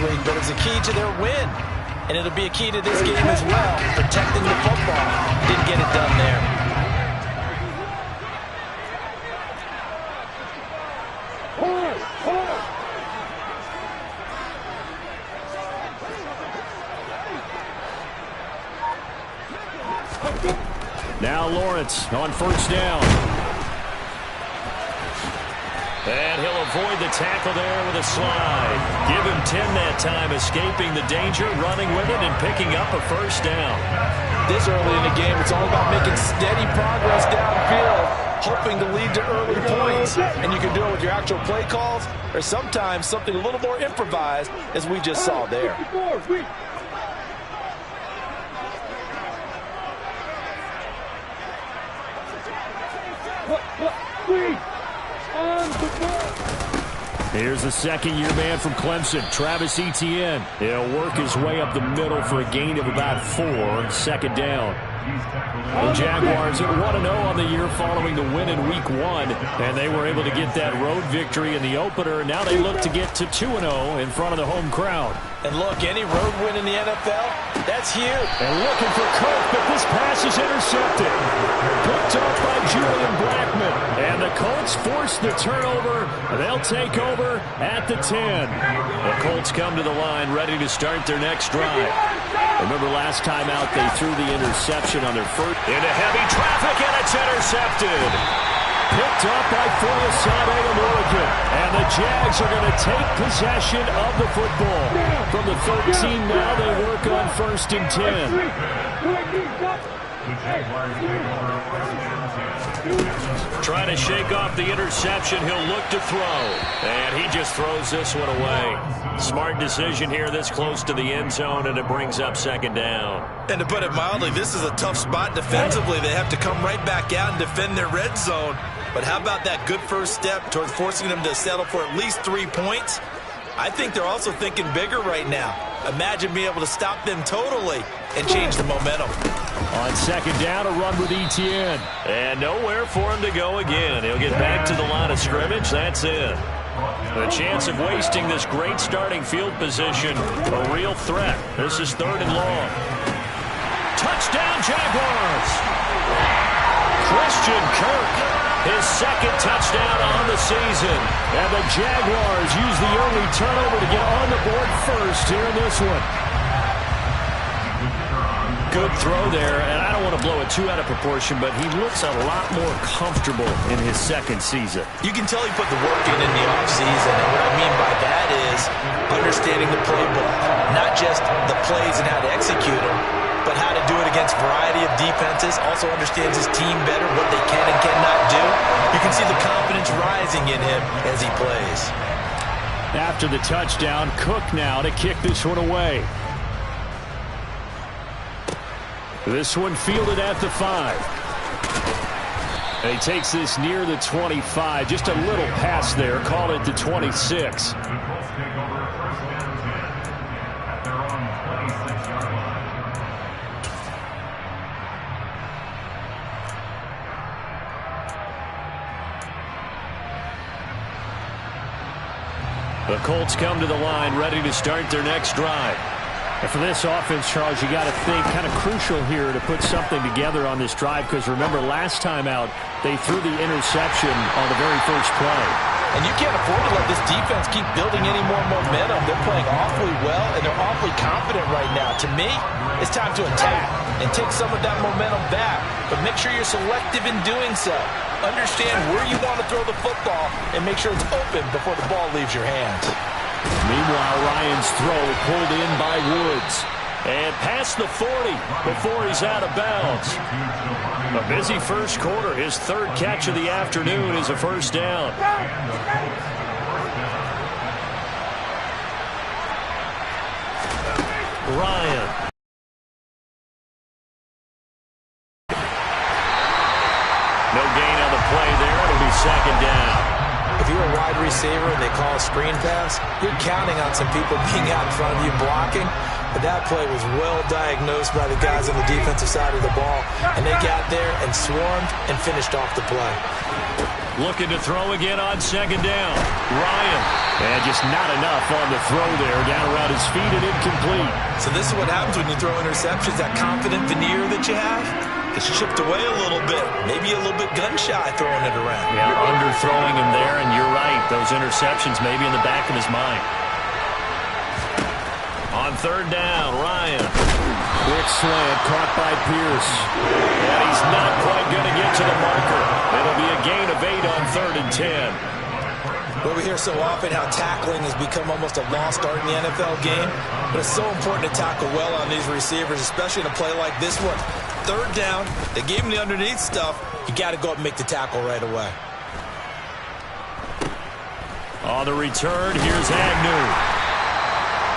week, but it's a key to their win. And it'll be a key to this game as well, protecting the football. Didn't get it done there. Now Lawrence on first down. And he'll avoid the tackle there with a slide. Give him 10 that time, escaping the danger, running with it, and picking up a first down. This early in the game, it's all about making steady progress downfield, hoping to lead to early points. And you can do it with your actual play calls, or sometimes something a little more improvised, as we just saw there. Here's the second-year man from Clemson, Travis Etienne. He'll work his way up the middle for a gain of about 4, second down. The Jaguars are 1-0 on the year following the win in Week 1, and they were able to get that road victory in the opener. Now they look to get to 2-0 in front of the home crowd. And look, any road win in the NFL, that's huge. And looking for Cook, but this pass is intercepted. Picked up by Julian Blackmon. And the Colts force the turnover. They'll take over at the 10. The Colts come to the line ready to start their next drive. Remember last time out they threw the interception on their first. Into heavy traffic, and it's intercepted. Picked up by Foyesade of Oregon. And the Jags are going to take possession of the football. From the 13 now, they work on first and 10. Trying to shake off the interception. He'll look to throw. And he just throws this one away. Smart decision here this close to the end zone, and it brings up second down. And to put it mildly, this is a tough spot defensively. They have to come right back out and defend their red zone. But how about that good first step towards forcing them to settle for at least 3 points? I think they're also thinking bigger right now. Imagine being able to stop them totally and change the momentum. On second down, a run with Etienne. And nowhere for him to go again. He'll get back to the line of scrimmage. That's it. The chance of wasting this great starting field position, a real threat. This is 3rd and long. Touchdown, Jaguars! Christian Kirk, his second touchdown on the season. And the Jaguars use the early turnover to get on the board first here in this one. Good throw there, and I don't want to blow it too out of proportion, but he looks a lot more comfortable in his second season. You can tell he put the work in the offseason, and what I mean by that is understanding the playbook. Not just the plays and how to execute them, but how to do it against a variety of defenses. Also understands his team better, what they can and cannot do. You can see the confidence rising in him as he plays. After the touchdown, Cook now to kick this one away. This one fielded at the 5. And he takes this near the 25. Just a little pass there. Call it the 26. The Colts come to the line ready to start their next drive. And for this offense, Charles, you got to think kind of crucial here to put something together on this drive, because remember last time out they threw the interception on the very first play. And you can't afford to let this defense keep building any more momentum. They're playing awfully well, and they're awfully confident right now. To me, it's time to attack and take some of that momentum back, but make sure you're selective in doing so. Understand where you want to throw the football and make sure it's open before the ball leaves your hands. Meanwhile, Ryan's throw pulled in by Woods. And past the 40 before he's out of bounds. A busy first quarter. His 3rd catch of the afternoon is a first down. Ryan. No gain on the play there. It'll be second down. If you're a wide receiver and they call a screen pass, you're counting on some people being out in front of you blocking. But that play was well diagnosed by the guys on the defensive side of the ball. And they got there and swarmed and finished off the play. Looking to throw again on second down. Ryan. And just not enough on the throw there. Down around his feet and incomplete. So this is what happens when you throw interceptions. That confident veneer that you have is chipped away a little bit. Maybe a little bit gun-shy throwing it around. Yeah, underthrowing him there, and you're right. Those interceptions maybe in the back of his mind. On third down, Ryan. Quick slant caught by Pierce. And he's not quite going to get to the marker. It'll be a gain of 8 on 3rd and 10. Well, we hear so often how tackling has become almost a lost art in the NFL game. But it's so important to tackle well on these receivers, especially in a play like this one. Third down, they gave him the underneath stuff. You got to go up and make the tackle right away. On the return, here's Agnew.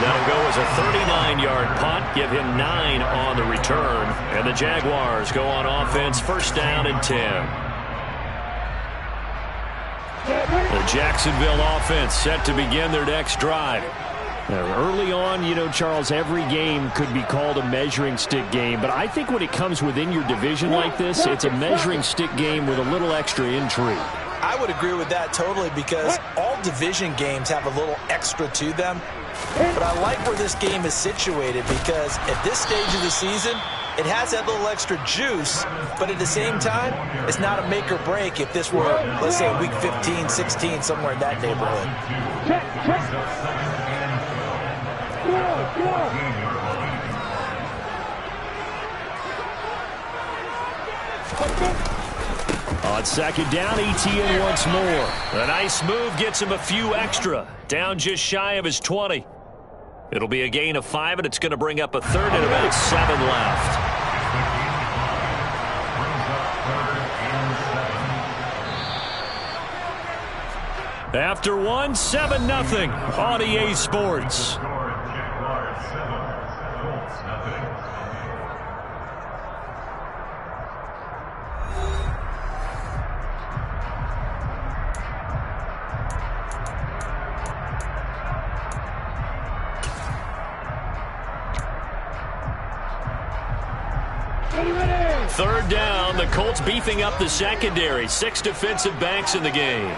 That'll go as a 39-yard punt, give him 9 on the return. And the Jaguars go on offense, first down and 10. The Jacksonville offense set to begin their next drive. Now, early on, you know, Charles, every game could be called a measuring stick game. But I think when it comes within your division like this, it's a measuring stick game with a little extra intrigue. I would agree with that totally because all division games have a little extra to them. But I like where this game is situated because at this stage of the season, it has that little extra juice, but at the same time, it's not a make or break if this were, let's say, week 15, 16, somewhere in that neighborhood. On second down, ETN once more. A nice move gets him a few extra. Down just shy of his 20. It'll be a gain of 5, and it's going to bring up a 3rd and about 7 left. After 1, 7-0 on EA Sports. Third down, the Colts beefing up the secondary. 6 defensive backs in the game.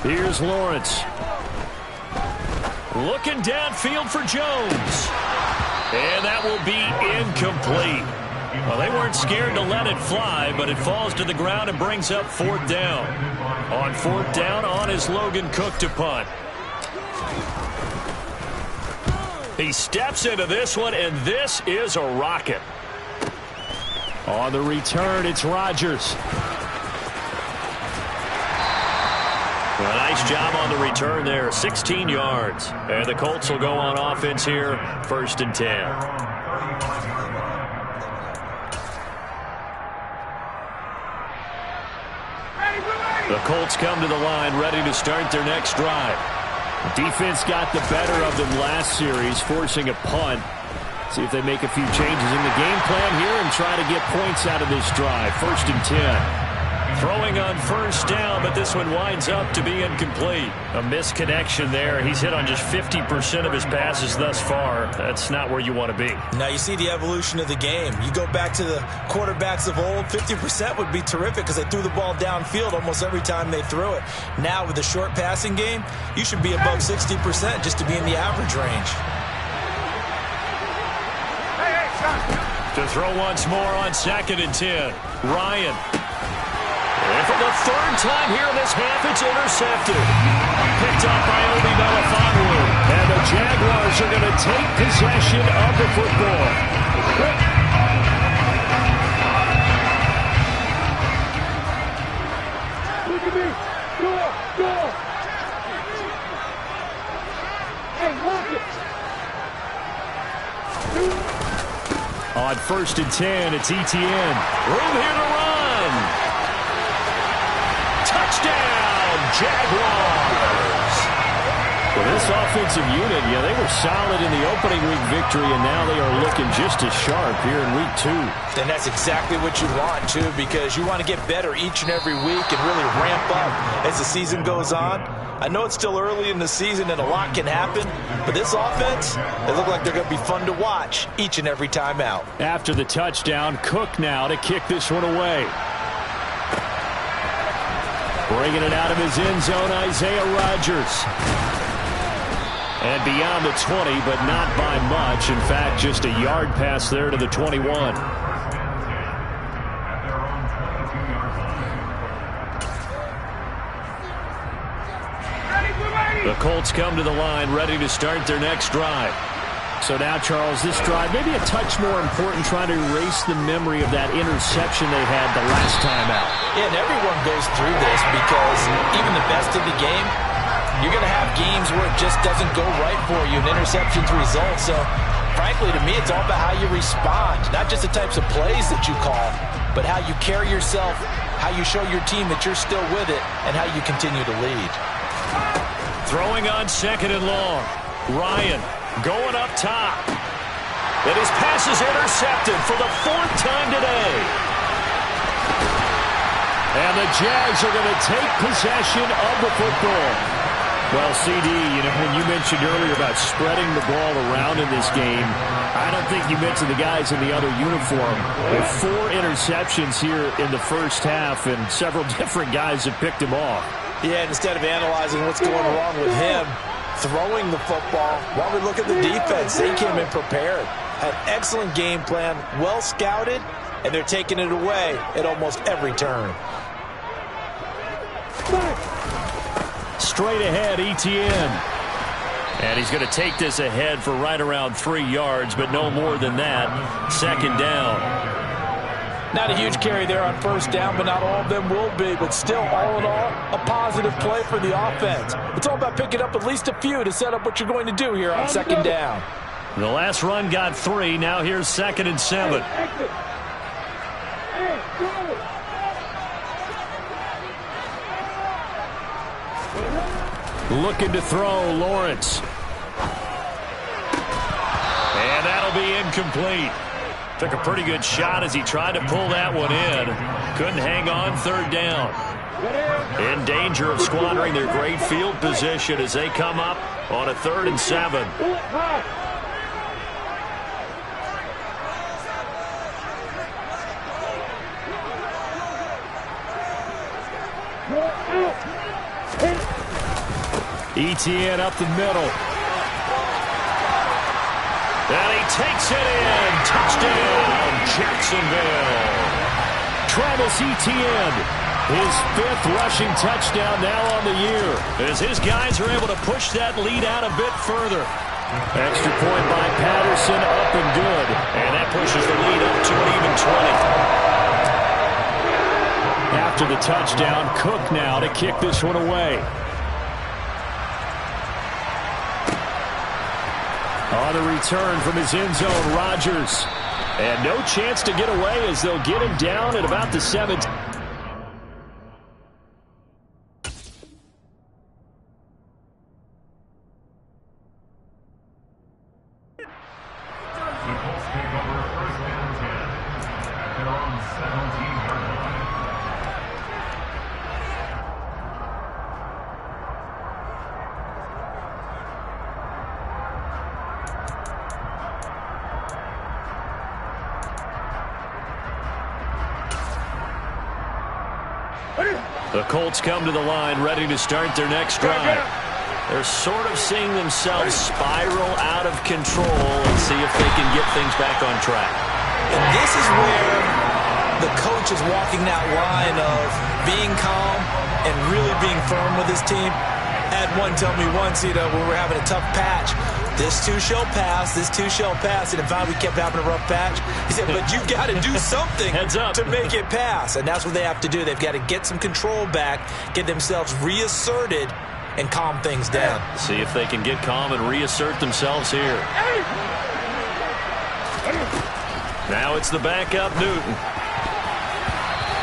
Here's Lawrence. Looking downfield for Jones. And that will be incomplete. Well, they weren't scared to let it fly, but it falls to the ground and brings up 4th down. On 4th down, on is Logan Cook to punt. He steps into this one, and this is a rocket. On the return, it's Rodgers. A nice job on the return there, 16 yards. And the Colts will go on offense here, 1st and 10. The Colts come to the line, ready to start their next drive. Defense got the better of them last series, forcing a punt. See if they make a few changes in the game plan here and try to get points out of this drive. 1st and 10. Throwing on first down, but this one winds up to be incomplete. A misconnection there. He's hit on just 50% of his passes thus far. That's not where you want to be. Now you see the evolution of the game. You go back to the quarterbacks of old, 50% would be terrific because they threw the ball downfield almost every time they threw it. Now with the short passing game, you should be above 60% just to be in the average range. To throw once more on 2nd and 10. Ryan. And for the 3rd time here in this half, it's intercepted. Picked up by Obi Melifonwu. And the Jaguars are going to take possession of the football. Look at me. Go. Hey, lock it. On 1st and 10, it's ETN. Room here to run. Touchdown, Jaguars! Well, this offensive unit, yeah, they were solid in the opening week victory, and now they are looking just as sharp here in week 2. And that's exactly what you want, too, because you want to get better each and every week and really ramp up as the season goes on. I know it's still early in the season and a lot can happen, but this offense, they look like they're going to be fun to watch each and every time out. After the touchdown, Cook now to kick this one away. Bringing it out of his end zone, Isaiah Rodgers. And beyond the 20, but not by much. In fact, just a yard pass there to the 21. The Colts come to the line, ready to start their next drive. So now, Charles, this drive maybe a touch more important, trying to erase the memory of that interception they had the last time out. Yeah, and everyone goes through this because even the best of the game, you're going to have games where it just doesn't go right for you, and interceptions result. So, frankly, to me, it's all about how you respond, not just the types of plays that you call, but how you carry yourself, how you show your team that you're still with it, and how you continue to lead. Throwing on second and long. Ryan going up top. And his pass is intercepted for the 4th time today. And the Jags are going to take possession of the football. Well, CD, when you mentioned earlier about spreading the ball around in this game, I don't think you mentioned the guys in the other uniform. With 4 interceptions here in the first half, and several different guys have picked him off. Yeah, and instead of analyzing what's going wrong with him, throwing the football, while we look at the defense, they came in prepared. An excellent game plan, well scouted, and they're taking it away at almost every turn. Straight ahead, Etienne. And he's going to take this ahead for right around 3 yards, but no more than that. 2nd down. Not a huge carry there on 1st down, but not all of them will be. But still, all in all, a positive play for the offense. It's all about picking up at least a few to set up what you're going to do here on 2nd down. The last run got 3. Now here's 2nd and 7. Looking to throw, Lawrence. And that'll be incomplete. Took a pretty good shot as he tried to pull that one in. Couldn't hang on 3rd down. In danger of squandering their great field position as they come up on a 3rd and 7. Etienne up the middle. And he takes it in. Touchdown, Jacksonville. Travis Etienne, his 5th rushing touchdown now on the year, as his guys are able to push that lead out a bit further. Extra point by Patterson, up and good. And that pushes the lead up to an even 20. After the touchdown, Cook now to kick this one away. On the return from his end zone, Rodgers. And no chance to get away as they'll get him down at about the 7th. The Colts come to the line, ready to start their next drive. They're sort of seeing themselves spiral out of control and see if they can get things back on track. And this is where the coach is walking that line of being calm and really being firm with his team. Had one tell me once, when we were having a tough patch, this too shall pass, this too shall pass. And in fact, we kept having a rough patch. He said, but you've got to do something to make it pass. And that's what they have to do. They've got to get some control back, get themselves reasserted, and calm things down. See if they can get calm and reassert themselves here. Now it's the backup, Newton.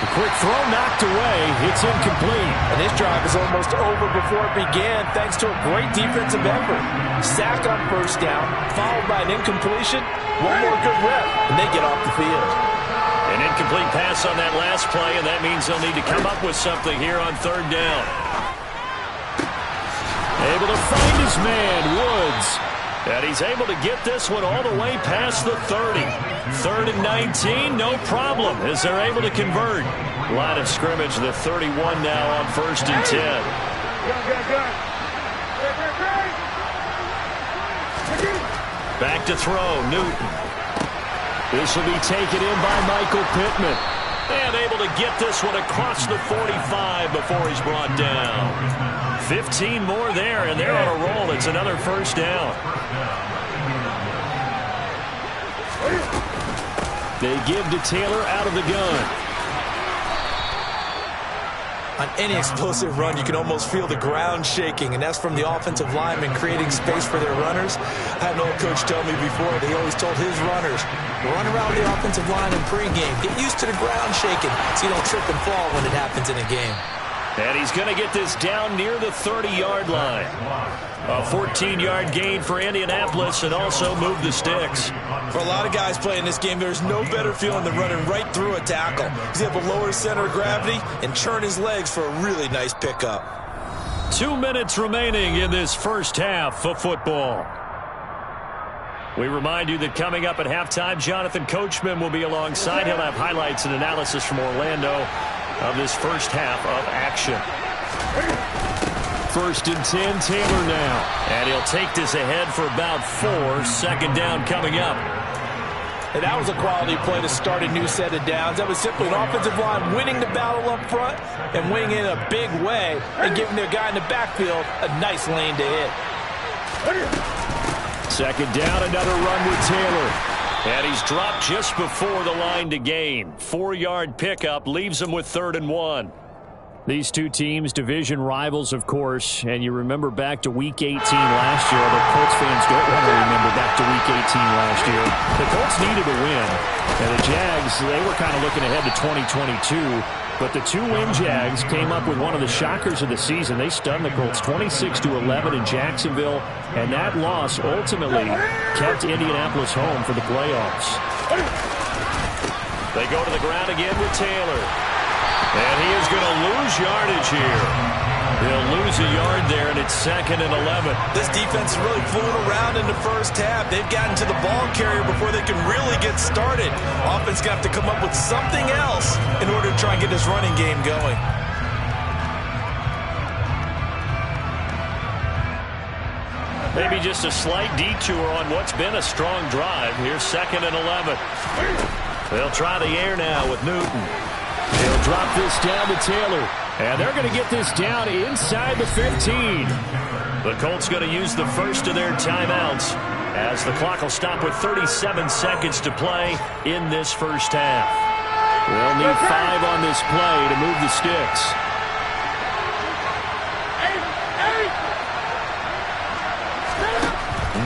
The quick throw knocked away. It's incomplete. And this drive is almost over before it began thanks to a great defensive effort. Sack on 1st down, followed by an incompletion. One more good rep, and they get off the field. An incomplete pass on that last play, and that means they'll need to come up with something here on 3rd down. Able to find his man, Woods. And he's able to get this one all the way past the 30. 3rd and 19, no problem, as they're able to convert. Line of scrimmage, the 31 now on 1st and 10. Back to throw, Newton. This will be taken in by Michael Pittman. And able to get this one across the 45 before he's brought down. 15 more there, and they're on a roll. It's another 1st down. They give to Taylor out of the gun. On any explosive run, you can almost feel the ground shaking, and that's from the offensive linemen creating space for their runners. I had an old coach tell me before, they always told his runners, run around the offensive line in pregame. Get used to the ground shaking so you don't trip and fall when it happens in a game. And he's going to get this down near the 30-yard line. A 14-yard gain for Indianapolis and also move the sticks. For a lot of guys playing this game, there's no better feeling than running right through a tackle. He's able to lower his center of gravity and turn his legs for a really nice pickup. 2 minutes remaining in this first half of football. We remind you that coming up at halftime, Jonathan Coachman will be alongside. He'll have highlights and analysis from Orlando of this first half of action. 1st and 10, Taylor now. And he'll take this ahead for about 4. 2nd down coming up. And that was a quality play to start a new set of downs. That was simply an offensive line winning the battle up front and winning in a big way and giving their guy in the backfield a nice lane to hit. 2nd down, another run with Taylor. And he's dropped just before the line to gain. 4-yard pickup leaves him with 3rd and 1. These two teams, division rivals, of course, and you remember back to Week 18 last year. The Colts fans don't want to remember back to Week 18 last year. The Colts needed a win, and the Jags, they were kind of looking ahead to 2022, but the 2-win Jags came up with one of the shockers of the season. They stunned the Colts 26-11 in Jacksonville, and that loss ultimately kept Indianapolis home for the playoffs. They go to the ground again with Taylor. And he is going to lose yardage here. He'll lose a yard there, and it's 2nd and 11. This defense is really fooling around in the first half. They've gotten to the ball carrier before they can really get started. Offense got to come up with something else in order to try and get this running game going. Maybe just a slight detour on what's been a strong drive. Here's 2nd and 11. They'll try the air now with Newton. He'll drop this down to Taylor. And they're going to get this down inside the 15. The Colts going to use the first of their timeouts as the clock will stop with 37 seconds to play in this first half. They'll need 5 on this play to move the sticks.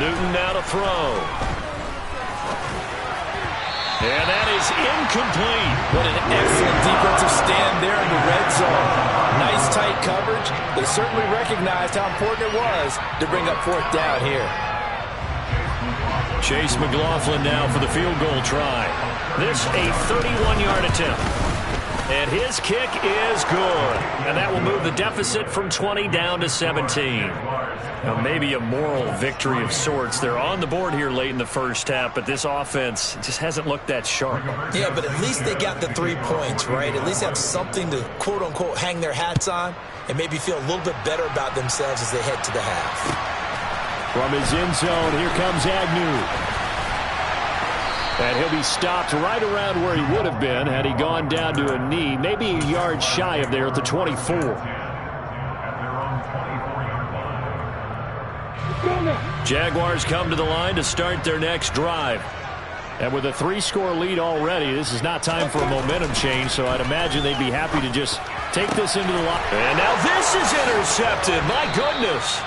Newton now to throw. And that is incomplete. What an excellent defensive stand there in the red zone. Nice tight coverage. They certainly recognized how important it was to bring up 4th down here. Chase McLaughlin now for the field goal try. This a 31-yard attempt. And his kick is good. And that will move the deficit from 20 down to 17. Now, maybe a moral victory of sorts. They're on the board here late in the first half, but this offense just hasn't looked that sharp. Yeah, but at least they got the 3 points, right? At least have something to, quote-unquote, hang their hats on and maybe feel a little bit better about themselves as they head to the half. From his end zone, here comes Agnew. And he'll be stopped right around where he would have been had he gone down to a knee, maybe a yard shy of there at the 24. Jaguars come to the line to start their next drive. And with a 3-score lead already, this is not time for a momentum change, so I'd imagine they'd be happy to just take this into the line. And now this is intercepted. My goodness.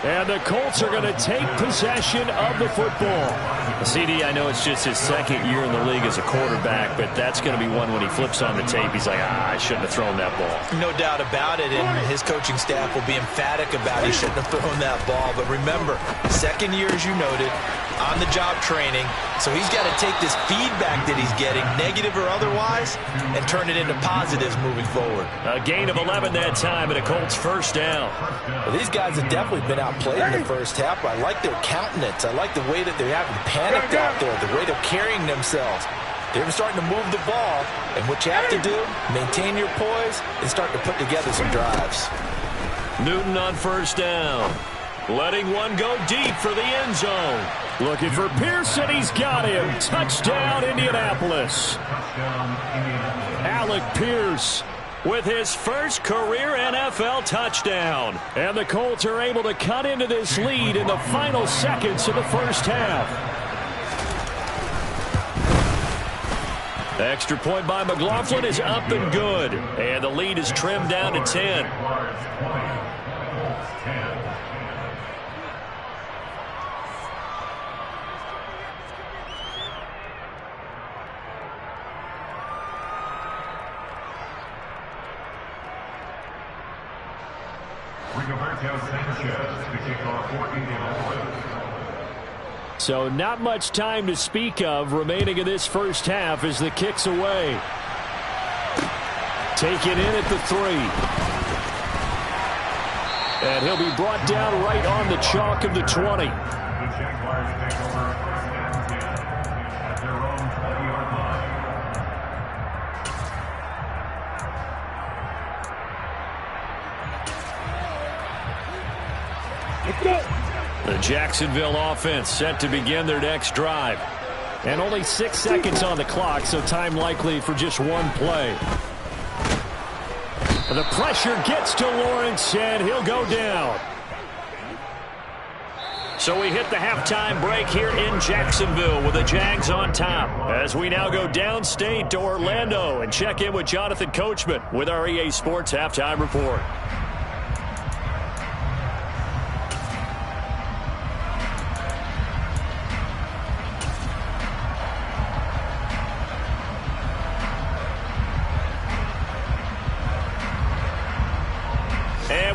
And the Colts are going to take possession of the football. CD, I know it's just his second year in the league as a quarterback, but that's going to be one when he flips on the tape. He's like, I shouldn't have thrown that ball. No doubt about it, and his coaching staff will be emphatic about he shouldn't have thrown that ball. But remember, second year, as you noted, on-the-job training, so he's got to take this feedback that he's getting, negative or otherwise, and turn it into positives moving forward. A gain of 11 that time, and a Colts first down. Well, these guys have definitely been outplayed in the first half. I like their countenance. I like the way that they're having panicked out there, the way they're carrying themselves. They're starting to move the ball, and what you have to do, maintain your poise and start to put together some drives. Newton on first down. Letting one go deep for the end zone. Looking for Pearson. He's got him. Touchdown, Indianapolis. Alec Pierce with his first career NFL touchdown. And the Colts are able to cut into this lead in the final seconds of the first half. The extra point by McLaughlin is up and good. And the lead is trimmed down to 10. So not much time to speak of remaining in this first half as the kick's away. Taken in at the 3. And he'll be brought down right on the chalk of the 20. The Jacksonville offense set to begin their next drive. And only 6 seconds on the clock, so time likely for just one play. The pressure gets to Lawrence, and he'll go down. So we hit the halftime break here in Jacksonville with the Jags on top. As we now go downstate to Orlando and check in with Jonathan Coachman with our EA Sports Halftime Report.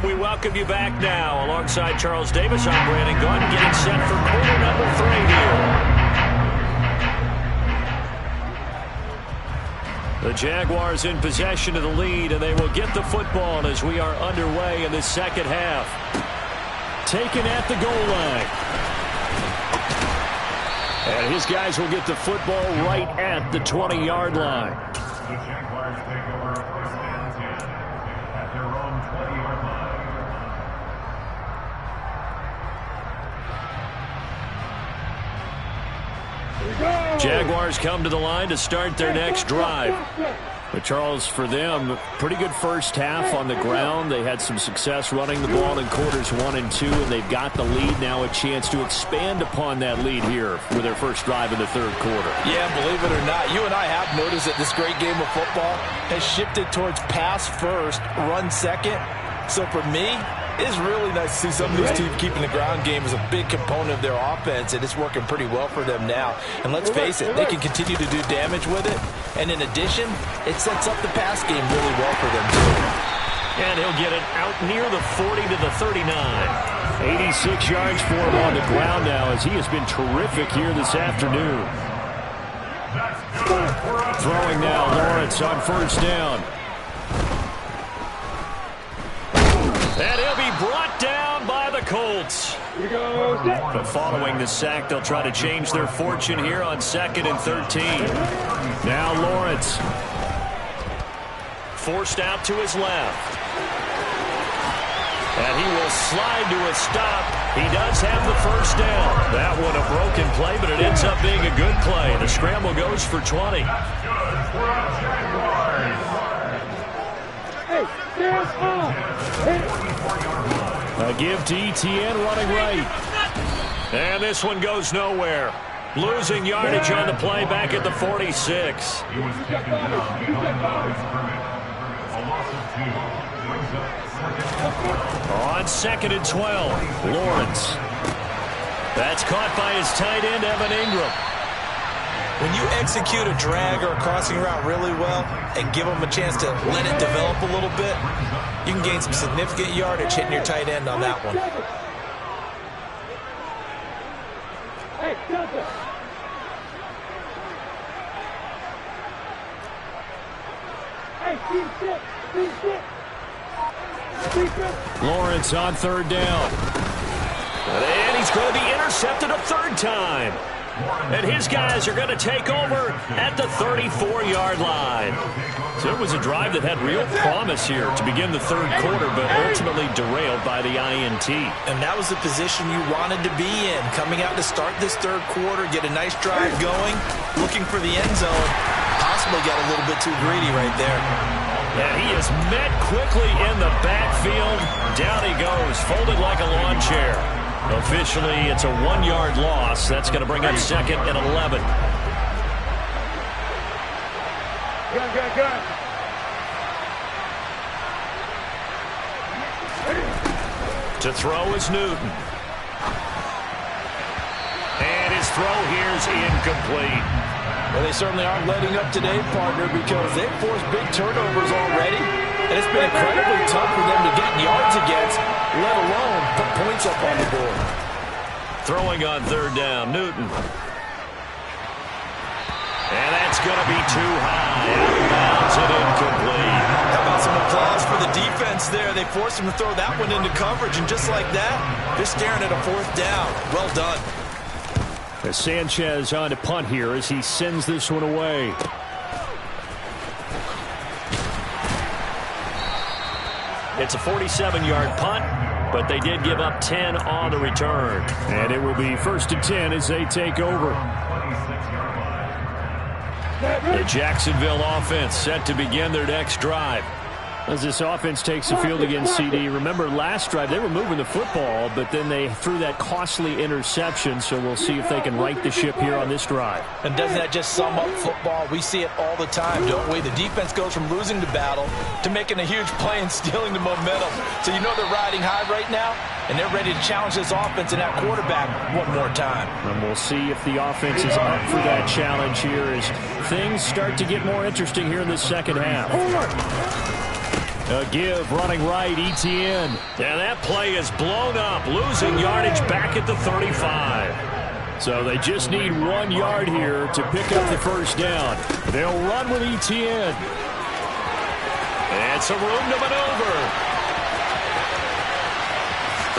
We welcome you back now. Alongside Charles Davis, I'm Brandon Gunn, getting set for quarter number 3 here. The Jaguars in possession of the lead, and they will get the football as we are underway in the second half. Taken at the goal line. And his guys will get the football right at the 20-yard line. The Jaguars take over first and 10 at their own 20-yard line. Jaguars come to the line to start their next drive. But Charles, for them, pretty good first half on the ground. They had some success running the ball in quarters 1 and 2, and they've got the lead now, a chance to expand upon that lead here with their first drive in the third quarter. Yeah, believe it or not, you and I have noticed that this great game of football has shifted towards pass first, run second. So for me, it's really nice to see some of these teams keeping the ground game as a big component of their offense, and it's working pretty well for them now. And let's face it, they can continue to do damage with it. And in addition, it sets up the pass game really well for them, too. And he'll get it out near the 40 to the 39. 86 yards for him on the ground now, as he has been terrific here this afternoon. Throwing now, Lawrence on first down. And he'll be brought down by the Colts. But following the sack, they'll try to change their fortune here on 2nd and 13. Now Lawrence. Forced out to his left. And he will slide to a stop. He does have the first down. That one a broken play, but it ends up being a good play. The scramble goes for 20. A give to Etienne running right. And this one goes nowhere. Losing yardage on the play back at the 46. On on 2nd and 12. Lawrence. That's caught by his tight end, Evan Ingram. When you execute a drag or a crossing route really well and give them a chance to let it develop a little bit, you can gain some significant yardage hitting your tight end on that one. Lawrence on 3rd down. And he's going to be intercepted a 3rd time. And his guys are going to take over at the 34-yard line. So it was a drive that had real promise here to begin the 3rd quarter, but ultimately derailed by the INT. And that was the position you wanted to be in. Coming out to start this 3rd quarter, get a nice drive going, looking for the end zone. Possibly got a little bit too greedy right there. And he is met quickly in the backfield. Down he goes, folded like a lawn chair. Officially, it's a 1-yard loss. That's going to bring up 2nd and 11. To throw is Newton. And his throw here is incomplete. Well, they certainly aren't letting up today, partner, because they've forced big turnovers already. And it's been incredibly tough for them to get yards against, let alone put points up on the board. Throwing on 3rd down, Newton. And that's going to be too high. Out of bounds and incomplete. How about some applause for the defense there? They forced him to throw that one into coverage, and just like that, they're staring at a 4th down. Well done. As Sanchez on to punt here as he sends this one away. It's a 47-yard punt, but they did give up 10 on the return. And it will be 1st and 10 as they take over. The Jacksonville offense set to begin their next drive. As this offense takes the field against CD, remember last drive they were moving the football, but then they threw that costly interception, so we'll see if they can right the ship here on this drive. And doesn't that just sum up football? We see it all the time, don't we? The defense goes from losing the battle to making a huge play and stealing the momentum. So you know they're riding high right now, and they're ready to challenge this offense and that quarterback one more time. And we'll see if the offense is up for that challenge here as things start to get more interesting here in the 2nd half. A give running right, ETN. And that play is blown up, losing yardage back at the 35. So they just need 1 yard here to pick up the 1st down. They'll run with ETN. And some room to maneuver.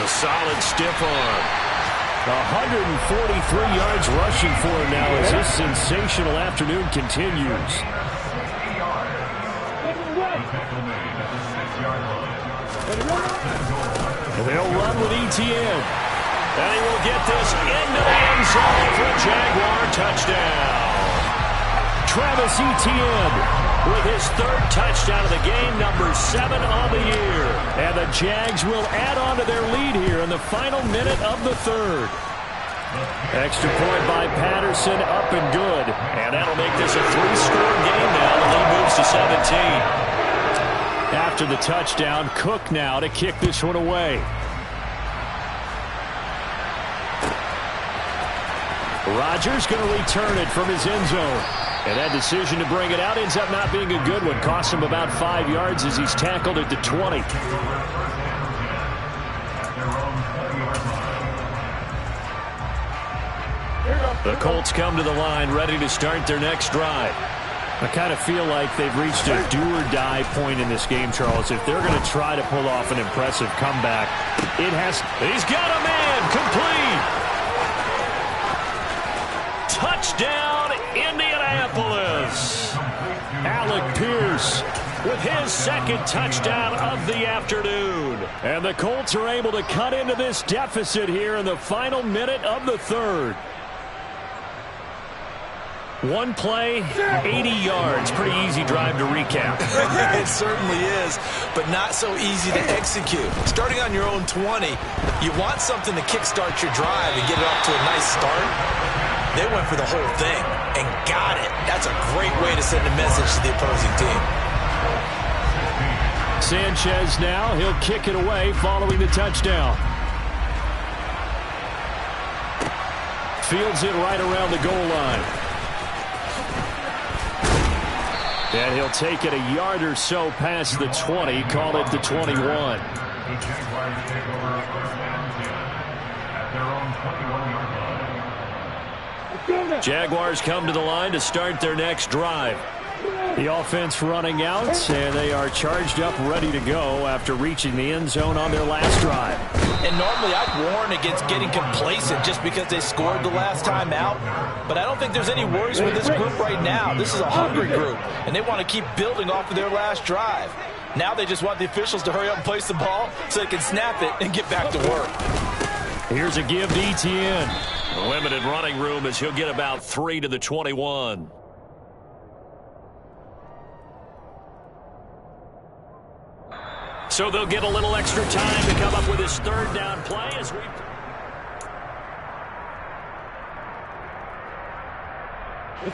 The solid stiff arm. 143 yards rushing for him now as this sensational afternoon continues. They'll run with ETN. And he will get this into the end zone for a Jaguar touchdown. Travis Etienne with his 3rd touchdown of the game, number 7 on the year. And the Jags will add on to their lead here in the final minute of the 3rd. Extra point by Patterson, up and good. And that'll make this a 3-score game now. The lead moves to 17. After the touchdown, Cook now to kick this one away. Rodgers going to return it from his end zone. And that decision to bring it out ends up not being a good one. Costs him about 5 yards as he's tackled at the 20. The Colts come to the line ready to start their next drive. I kind of feel like they've reached a do-or-die point in this game, Charles. If they're going to try to pull off an impressive comeback, it has... He's got a man, complete. Touchdown, Indianapolis. Alec Pierce with his 2nd touchdown of the afternoon. And the Colts are able to cut into this deficit here in the final minute of the 3rd. 1 play, 80 yards. Pretty easy drive to recap. It certainly is, but not so easy to execute. Starting on your own 20, you want something to kickstart your drive and get it off to a nice start. They went for the whole thing and got it. That's a great way to send a message to the opposing team. Sanchez now, he'll kick it away following the touchdown. Fields it right around the goal line. And he'll take it a yard or so past the 20, call it the 21. The Jaguars take over first and 10 at their own 21-yard line. Jaguars come to the line to start their next drive. The offense running out, and they are charged up, ready to go after reaching the end zone on their last drive. And normally I'd warn against getting complacent just because they scored the last time out. But I don't think there's any worries with this group right now. This is a hungry group, and they want to keep building off of their last drive. Now they just want the officials to hurry up and place the ball so they can snap it and get back to work. Here's a give to Etienne. Limited running room as he'll get about 3 to the 21. So they'll get a little extra time to come up with his third down play as we...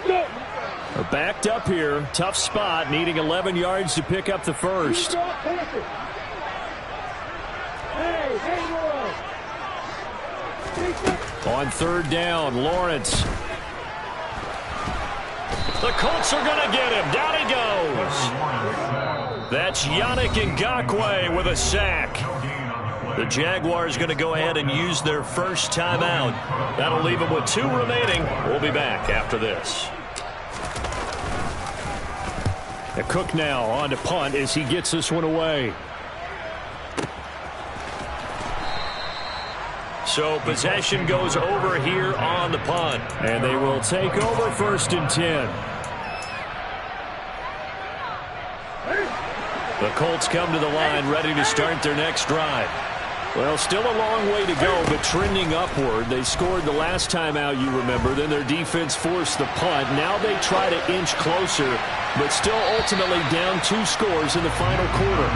They're backed up here. Tough spot, needing 11 yards to pick up the first. On third down, Lawrence. The Colts are going to get him. Down he goes. That's Yannick Ngakoue with a sack. The Jaguars going to go ahead and use their first timeout. That'll leave them with 2 remaining. We'll be back after this. The Cook now on to punt as he gets this one away. So possession goes over here on the punt. And they will take over first and 10. The Colts come to the line ready to start their next drive. Well, still a long way to go, but trending upward. They scored the last time out, you remember. Then their defense forced the punt. Now they try to inch closer, but still ultimately down 2 scores in the final quarter.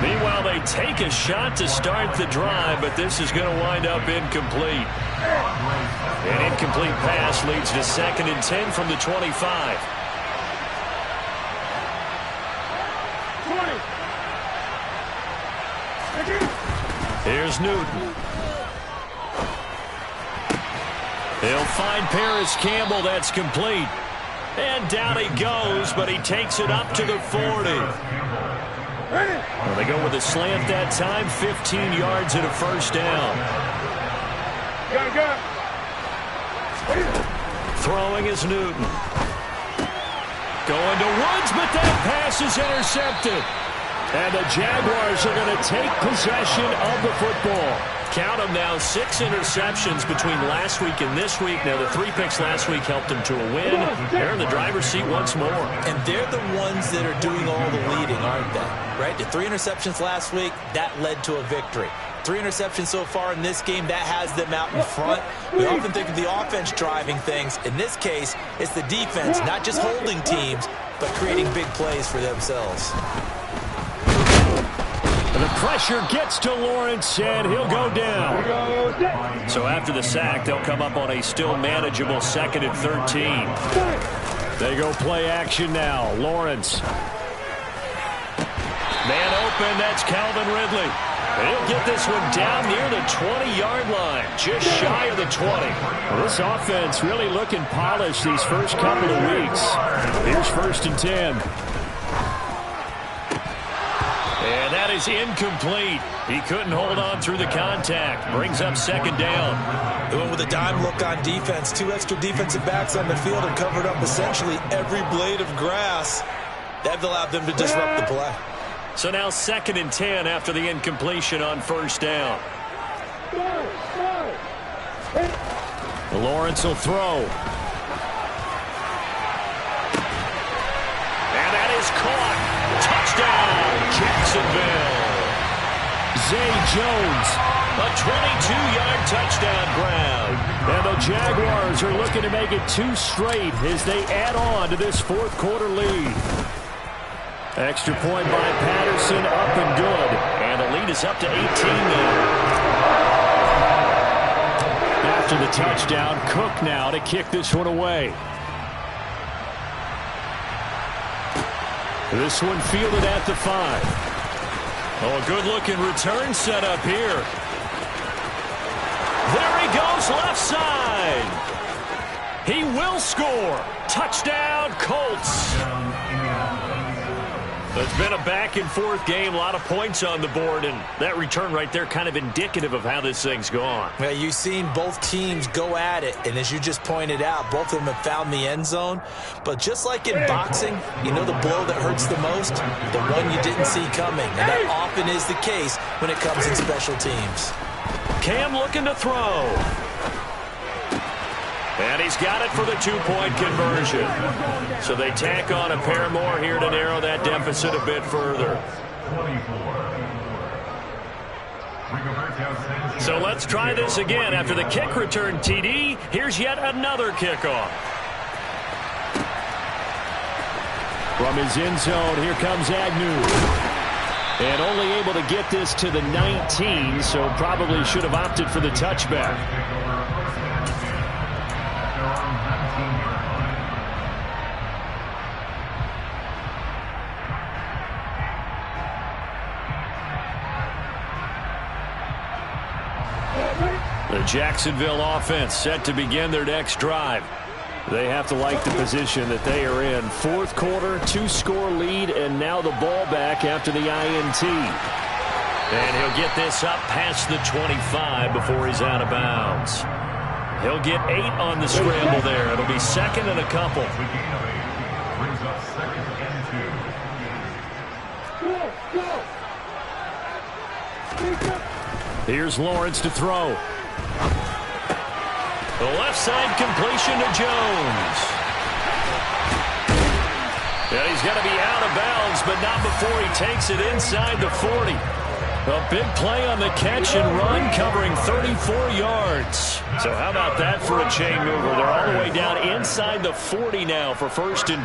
Meanwhile, they take a shot to start the drive, but this is going to wind up incomplete. An incomplete pass leads to 2nd and 10 from the 25. Here's Newton. He'll find Paris Campbell. That's complete. And down he goes, but he takes it up to the 40. Well, they go with a slant that time, 15 yards and a first down. Throwing is Newton. Going to Woods, but that pass is intercepted. And the Jaguars are going to take possession of the football. Count them now, 6 interceptions between last week and this week. Now, the 3 picks last week helped them to a win. They're in the driver's seat once more. And they're the ones that are doing all the leading, aren't they? Right? The 3 interceptions last week, that led to a victory. 3 interceptions so far in this game, that has them out in front. We often think of the offense driving things. In this case, it's the defense, not just holding teams, but creating big plays for themselves. And the pressure gets to Lawrence, and he'll go down. So after the sack, they'll come up on a still manageable 2nd and 13. They go play action now. Lawrence. Man open, that's Calvin Ridley. He'll get this one down near the 20-yard line, just shy of the 20. Well, this offense really looking polished these first couple of weeks. Here's 1st and 10. And that is incomplete. He couldn't hold on through the contact. Brings up 2nd down. They went with a dime look on defense. 2 extra defensive backs on the field and covered up essentially every blade of grass. That allowed them to disrupt the play. So now 2nd and 10 after the incompletion on 1st down. Lawrence will throw. And that is caught. Touchdown, Jacksonville. Zay Jones. A 22-yard touchdown grab. And the Jaguars are looking to make it 2 straight as they add on to this 4th quarter lead. Extra point by Patterson, up and good. And the lead is up to 18 now. After the touchdown, Cook now to kick this one away. This one fielded at the 5. Oh, a good-looking return set up here. There he goes, left side. He will score. Touchdown, Colts. It's been a back-and-forth game, a lot of points on the board, and that return right there kind of indicative of how this thing's gone. Well, you've seen both teams go at it, and as you just pointed out, both of them have found the end zone. But just like in boxing, you know the blow that hurts the most? The one you didn't see coming, and that often is the case when it comes in special teams. Cam looking to throw. And he's got it for the two-point conversion. So they tack on a pair more here to narrow that deficit a bit further. So let's try this again. After the kick return TD, here's yet another kickoff. From his end zone, here comes Agnew. And only able to get this to the 19, so probably should have opted for the touchback. The Jacksonville offense set to begin their next drive. They have to like the position that they are in. Fourth quarter, 2-score lead, and now the ball back after the INT. And he'll get this up past the 25 before he's out of bounds. He'll get 8 on the scramble there. It'll be second and a couple. Brings up second and 2. Here's Lawrence to throw. The left side completion to Jones. And he's going to be out of bounds, but not before he takes it inside the 40. A big play on the catch and run, covering 34 yards. So how about that for a chain mover? They're all the way down inside the 40 now for 1st and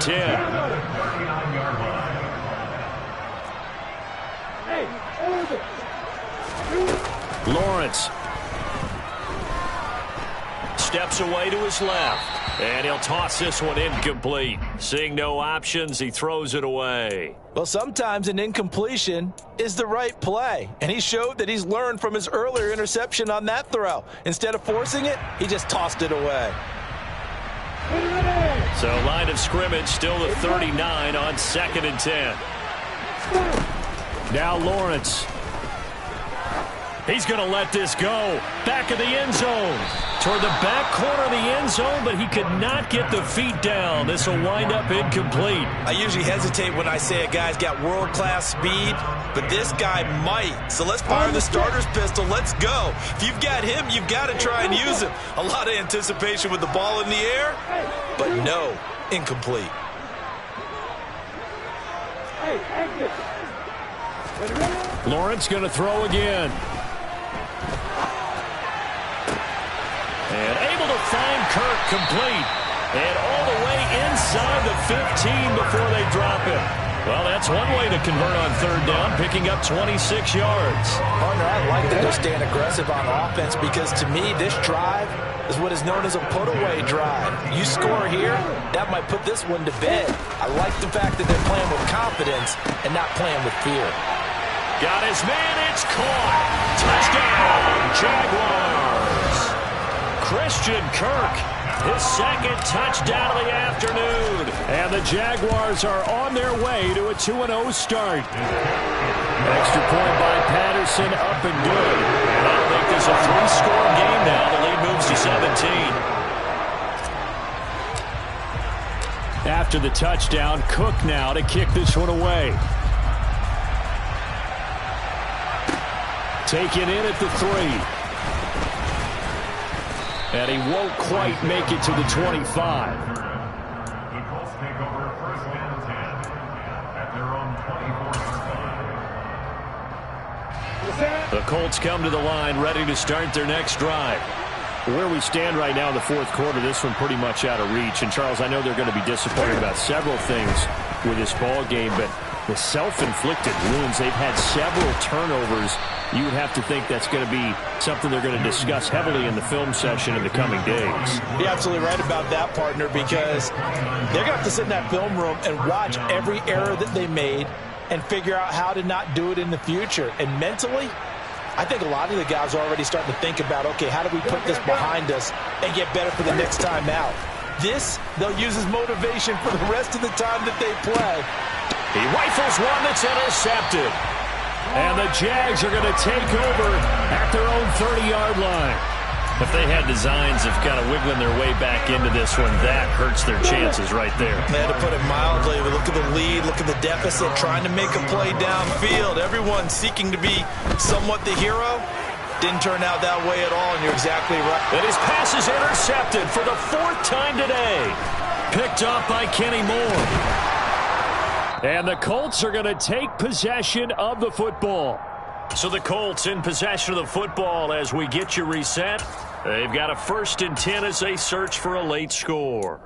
10. Lawrence steps away to his left, and he'll toss this one incomplete. Seeing no options, he throws it away. Well, sometimes an incompletion is the right play, and he showed that he's learned from his earlier interception on that throw. Instead of forcing it, he just tossed it away. So line of scrimmage still the 39 on 2nd and 10. Now Lawrence. He's going to let this go. Back of the end zone. Toward the back corner of the end zone, but he could not get the feet down. This will wind up incomplete. I usually hesitate when I say a guy's got world-class speed, but this guy might. So let's fire the starter's pistol. Let's go. If you've got him, you've got to try and use him. A lot of anticipation with the ball in the air, but no, incomplete. Lawrence going to throw again. And able to find Kirk complete. And all the way inside the 15 before they drop it. Well, that's one way to convert on 3rd down, picking up 26 yards. Partner, I like that they're staying aggressive on offense because to me, this drive is what is known as a put-away drive. You score here, that might put this one to bed. I like the fact that they're playing with confidence and not playing with fear. Got his man, it's caught. Touchdown, Jaguars. Christian Kirk, his 2nd touchdown of the afternoon. And the Jaguars are on their way to a 2-0 start. Extra point by Patterson, up and good. And I'll make this a 3-score game now. The lead moves to 17. After the touchdown, Cook now to kick this one away. Taken in at the 3. And he won't quite make it to the 25. The Colts take over 1st and 10 at their own 24-yard line. The Colts come to the line, ready to start their next drive. Where we stand right now in the 4th quarter, this one pretty much out of reach. And, Charles, I know they're going to be disappointed about several things with this ball game, but the self-inflicted wounds, they've had several turnovers. You would have to think that's going to be something they're going to discuss heavily in the film session in the coming days. You're absolutely right about that, partner, because they're going to have to sit in that film room and watch every error that they made and figure out how to not do it in the future. And mentally, I think a lot of the guys are already starting to think about, okay, how do we put this behind us and get better for the next time out? This, they'll use as motivation for the rest of the time that they play. He rifles one that's intercepted. And the Jags are going to take over at their own 30-yard line. If they had designs of kind of wiggling their way back into this one, that hurts their chances right there. They had to put it mildly. Look at the lead, look at the deficit, trying to make a play downfield. Everyone seeking to be somewhat the hero. Didn't turn out that way at all, and you're exactly right. And his pass is intercepted for the 4th time today. Picked up by Kenny Moore. And the Colts are going to take possession of the football. So the Colts in possession of the football as we get you reset. They've got a 1st and 10 as they search for a late score.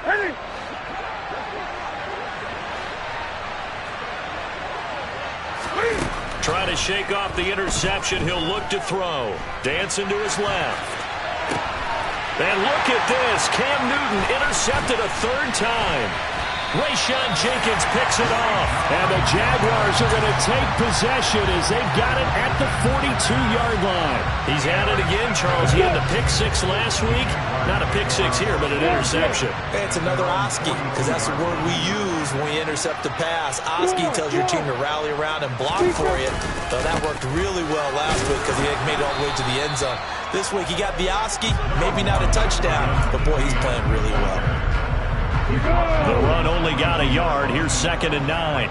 Ready. Trying to shake off the interception. He'll look to throw. Dancing to his left. And look at this. Cam Newton intercepted a 3rd time. Rayshon Jenkins picks it off. And the Jaguars are going to take possession as they've got it at the 42-yard line. He's at it again, Charles. He had the pick 6 last week. Not a pick 6 here, but an interception. It's another Oski, because that's the word we use when we intercept a pass. Oski tells your team to rally around and block for you. So that worked really well last week because he made it all the way to the end zone. This week he got the Oski, maybe not a touchdown, but boy, he's playing really well. The run only got a yard. Here's 2nd and 9.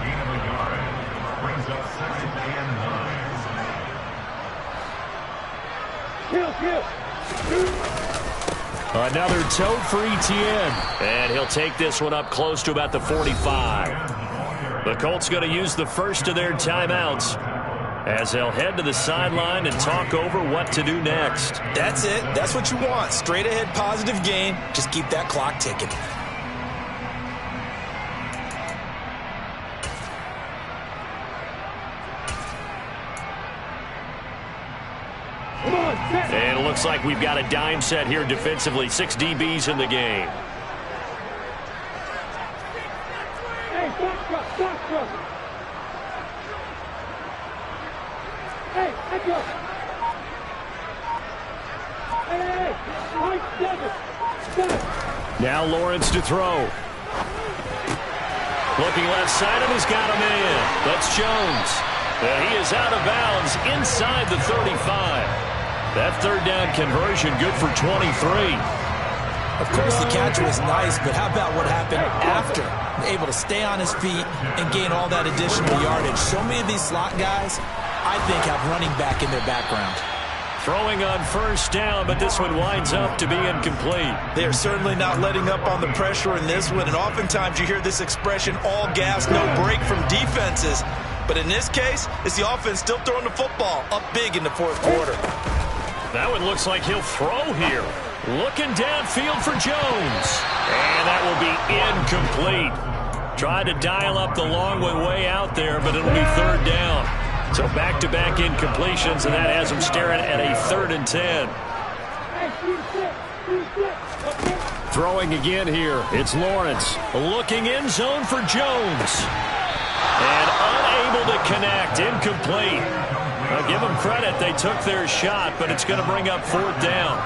Another tote for Etienne. And he'll take this one up close to about the 45. The Colts going to use the first of their timeouts as they'll head to the sideline and talk over what to do next. That's it. That's what you want. Straight ahead positive gain. Just keep that clock ticking. And it looks like we've got a dime set here defensively. 6 DBs in the game. Hey, stop. Hey, let's go. Hey. Now Lawrence to throw. Looking left side, and he's got him in. That's Jones. And he is out of bounds inside the 35. That 3rd down conversion good for 23. Of course, the catch was nice, but how about what happened after? Able to stay on his feet and gain all that additional yardage. So many of these slot guys, I think, have running back in their background. Throwing on 1st down, but this one winds up to be incomplete. They are certainly not letting up on the pressure in this one, and oftentimes you hear this expression, all gas, no break from defenses. But in this case, it's the offense still throwing the football up big in the 4th quarter. That one looks like he'll throw here. Looking downfield for Jones. And that will be incomplete. Tried to dial up the long one way out there, but it'll be 3rd down. So back-to-back incompletions, and that has him staring at a 3rd and 10. Throwing again here. It's Lawrence. Looking end zone for Jones. And unable to connect. Incomplete. I'll give them credit. They took their shot, but it's going to bring up 4th down.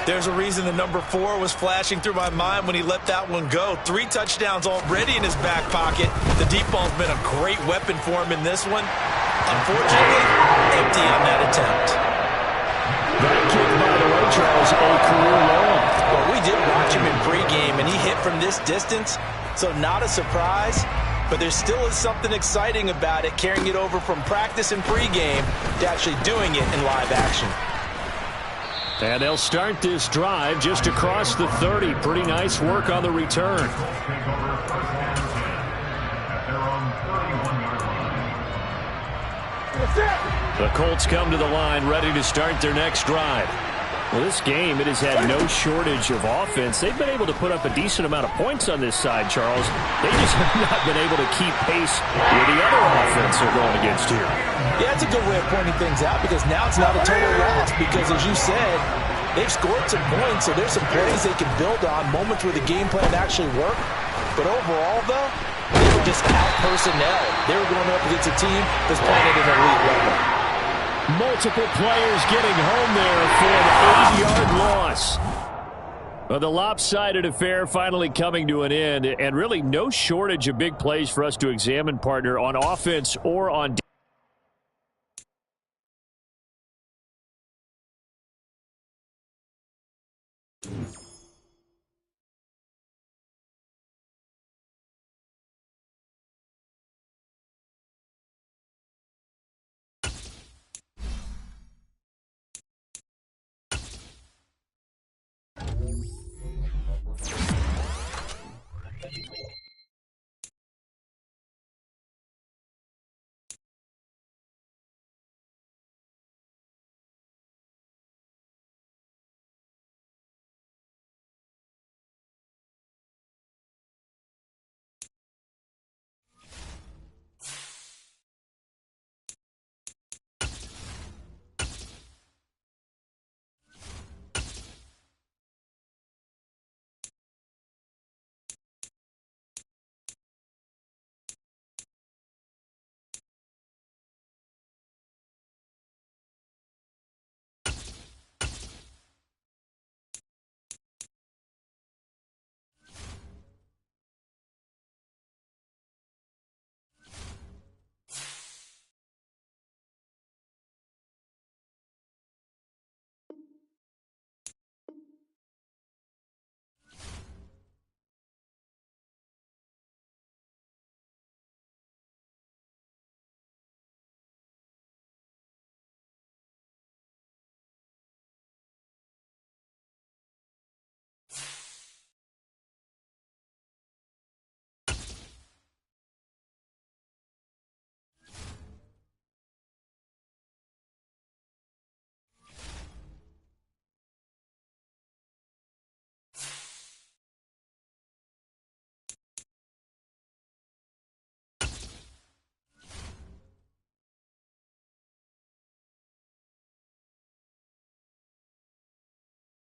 There's a reason the number 4 was flashing through my mind when he let that one go. 3 touchdowns already in his back pocket. The deep ball's been a great weapon for him in this one. Unfortunately, empty on that attempt. That kick, by the way, Charles, a career long. Well, we did watch him in pregame, and he hit from this distance, so not a surprise. But there still is something exciting about it, carrying it over from practice and pregame to actually doing it in live action. And they'll start this drive just across the 30. Pretty nice work on the return. The Colts come to the line ready to start their next drive. Well, this game, it has had no shortage of offense. They've been able to put up a decent amount of points on this side, Charles. They just have not been able to keep pace with the other offense they're going against here. Yeah, it's a good way of pointing things out because now it's not a total loss because, as you said, They've scored some points, so there's some plays they can build on, moments where the game plan actually worked. But overall, though, they were just out-personnel. They were going up against a team that's playing at an elite level. Multiple players getting home there for an 8-yard loss. Well, the lopsided affair finally coming to an end, and really no shortage of big plays for us to examine, partner, on offense or on defense.